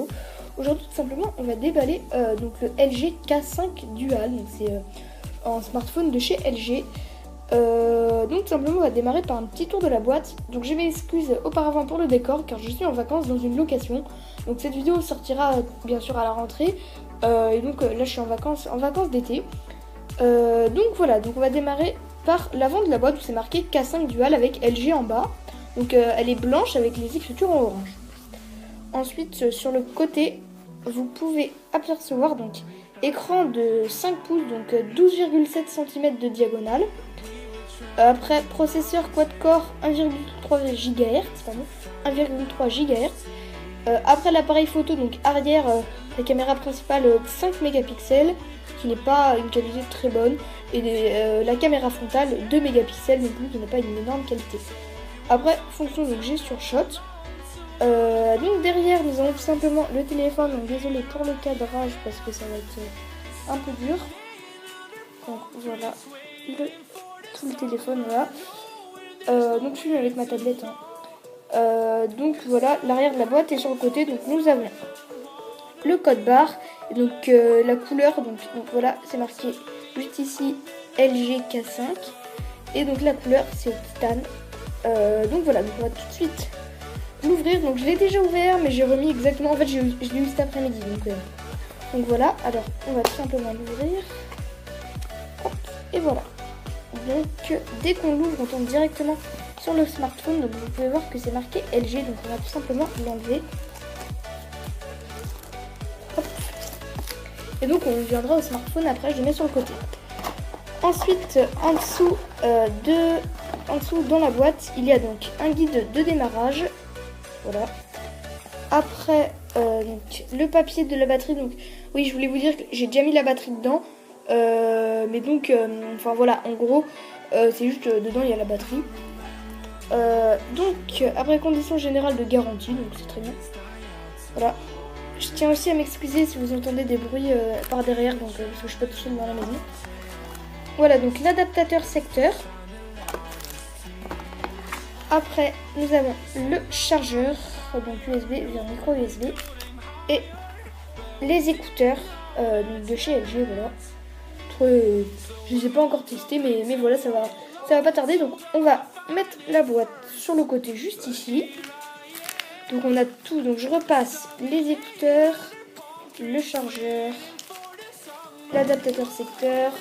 vidéo. Aujourd'hui tout simplement on va déballer donc le LG K5 Dual, donc c'est un smartphone de chez LG. Donc tout simplement on va démarrer par un petit tour de la boîte. Donc je m'excuse auparavant pour le décor car je suis en vacances dans une location. Donc cette vidéo sortira bien sûr à la rentrée. Et donc là je suis en vacances d'été. Donc voilà, donc on va démarrer par l'avant de la boîte où c'est marqué K5 Dual avec LG en bas. Donc elle est blanche avec les écritures en orange. Ensuite sur le côté vous pouvez apercevoir donc écran de 5 pouces, donc 12,7 cm de diagonale. Après processeur quad-core 1,3 GHz, pardon, 1,3 GHz. Après l'appareil photo donc arrière, la caméra principale 5 mégapixels qui n'est pas une qualité très bonne, et la caméra frontale 2 mégapixels non plus qui n'est pas une énorme qualité. Après fonction donc gesture shot. Donc derrière nous avons tout simplement le téléphone, donc désolé pour le cadrage parce que ça va être un peu dur. Donc voilà tout le téléphone, voilà. Donc je suis avec ma tablette, hein. Donc voilà l'arrière de la boîte, et sur le côté donc nous avons le code barre, et donc la couleur, donc voilà c'est marqué juste ici LG K5, et donc la couleur c'est titane. Donc voilà, donc on va tout de suite l'ouvrir. Donc je l'ai déjà ouvert mais j'ai remis exactement, en fait je l'ai eu cet après-midi, donc voilà. Alors on va tout simplement l'ouvrir. Hop, et voilà. Donc dès qu'on l'ouvre on tombe directement sur le smartphone, donc vous pouvez voir que c'est marqué LG, donc on va tout simplement l'enlever. Hop. Et donc on viendra au smartphone après, je le mets sur le côté. Ensuite en dessous dans la boîte il y a donc un guide de démarrage. Voilà. Après donc le papier de la batterie, donc oui je voulais vous dire que j'ai déjà mis la batterie dedans, mais donc enfin voilà, en gros c'est juste dedans il y a la batterie. Donc après conditions générales de garantie, donc c'est très bien. Voilà. Je tiens aussi à m'excuser si vous entendez des bruits par derrière, donc parce que je suis pas tout seul dans la maison. Voilà, donc l'adaptateur secteur. Après nous avons le chargeur, donc USB vers micro USB, et les écouteurs de chez LG. Voilà. Je les ai pas encore testés, mais voilà, ça va pas tarder. Donc on va mettre la boîte sur le côté juste ici. Donc on a tout, donc je repasse les écouteurs, le chargeur, l'adaptateur secteur,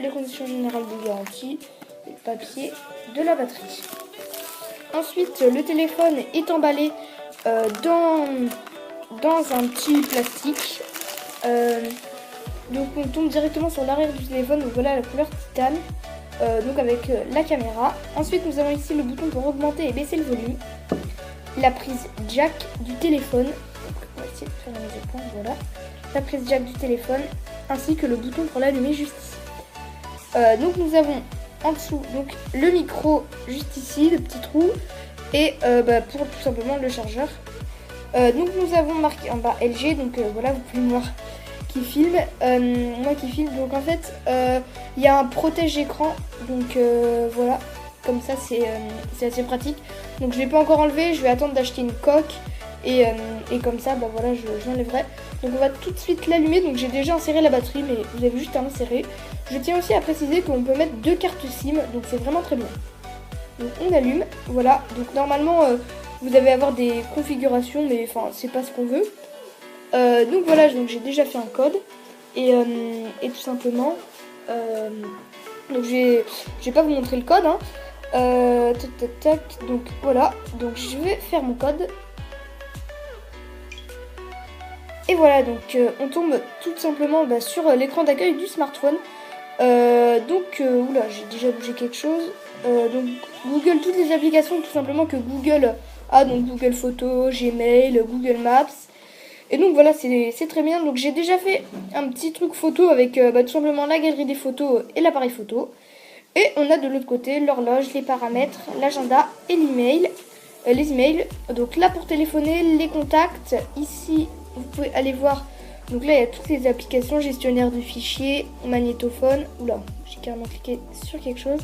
les conditions générales de garantie, le papier de la batterie. Ensuite le téléphone est emballé dans un petit plastique. Donc on tombe directement sur l'arrière du téléphone, donc voilà la couleur titane, donc avec la caméra. Ensuite nous avons ici le bouton pour augmenter et baisser le volume, la prise jack du téléphone, donc on va essayer de faire la mise au point, voilà, la prise jack du téléphone, ainsi que le bouton pour l'allumer juste ici. Donc nous avons en dessous donc le micro juste ici, le petit trou, et pour tout simplement le chargeur. Donc nous avons marqué en bas LG, donc voilà vous pouvez voir qui filme, moi qui filme, donc en fait il y a un protège écran, donc voilà, comme ça c'est assez pratique. Donc je l'ai pas encore enlevé, je vais attendre d'acheter une coque, et comme ça voilà je l'enlèverai. Donc on va tout de suite l'allumer. Donc j'ai déjà inséré la batterie, mais vous avez juste à insérer. Je tiens aussi à préciser qu'on peut mettre 2 cartes SIM, donc c'est vraiment très bien. Donc on allume, voilà. Donc normalement vous allez avoir des configurations, mais enfin c'est pas ce qu'on veut. Donc voilà, donc j'ai déjà fait un code, et tout simplement donc je vais pas vous montrer le code, hein. Donc voilà, donc je vais faire mon code, et voilà, donc on tombe tout simplement sur l'écran d'accueil du smartphone. Oula, j'ai déjà bougé quelque chose. Donc Google, toutes les applications tout simplement que Google a, donc Google Photos, Gmail, Google Maps. Et donc voilà, c'est très bien. Donc j'ai déjà fait un petit truc photo avec tout simplement la galerie des photos et l'appareil photo. Et on a de l'autre côté l'horloge, les paramètres, l'agenda et l'email, les emails. Donc là pour téléphoner, les contacts. Ici vous pouvez aller voir. Donc là il y a toutes les applications, gestionnaire de fichiers, magnétophone. Oula, j'ai carrément cliqué sur quelque chose.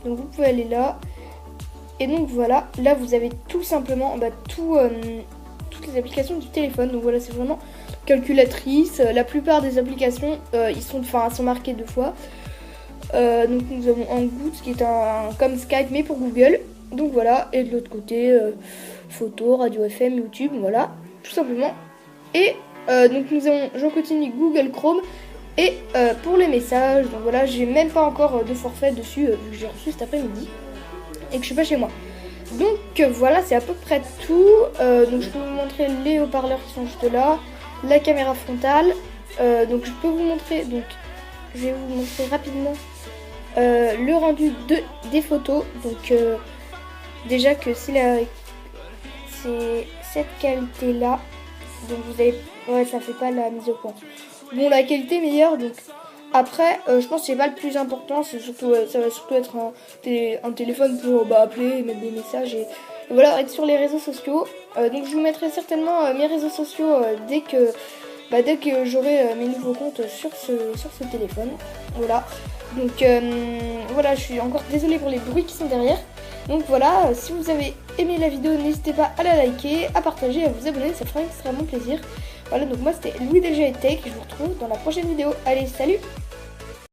Donc vous pouvez aller là. Et donc voilà, là vous avez tout simplement tout toutes les applications du téléphone. Donc voilà, c'est vraiment calculatrice. La plupart des applications, sont marquées 2 fois. Donc nous avons Hangout qui est comme Skype mais pour Google. Donc voilà, et de l'autre côté, photo, radio FM, YouTube, voilà, tout simplement. Et donc nous avons, j'en continue, Google Chrome. Et pour les messages, donc voilà, j'ai même pas encore de forfait dessus, vu que j'ai reçu cet après-midi et que je suis pas chez moi. Donc voilà, c'est à peu près tout. Donc je peux vous montrer les haut-parleurs qui sont juste là, la caméra frontale. Donc je peux vous montrer, donc je vais vous montrer rapidement le rendu des photos. Donc déjà que c'est cette qualité là, donc vous avez, ouais, ça fait pas la mise au point. Bon, la qualité est meilleure, donc après, je pense que c'est pas le plus important, c'est surtout, ça va surtout être un téléphone pour appeler, mettre des messages et voilà, être sur les réseaux sociaux. Donc je vous mettrai certainement mes réseaux sociaux dès que j'aurai mes nouveaux comptes sur ce téléphone. Voilà, donc voilà, je suis encore désolée pour les bruits qui sont derrière. Donc voilà, si vous avez aimé la vidéo, n'hésitez pas à la liker, à partager, à vous abonner, ça fera extrêmement plaisir. Voilà, donc moi c'était Louis DG Tech et je vous retrouve dans la prochaine vidéo. Allez, salut!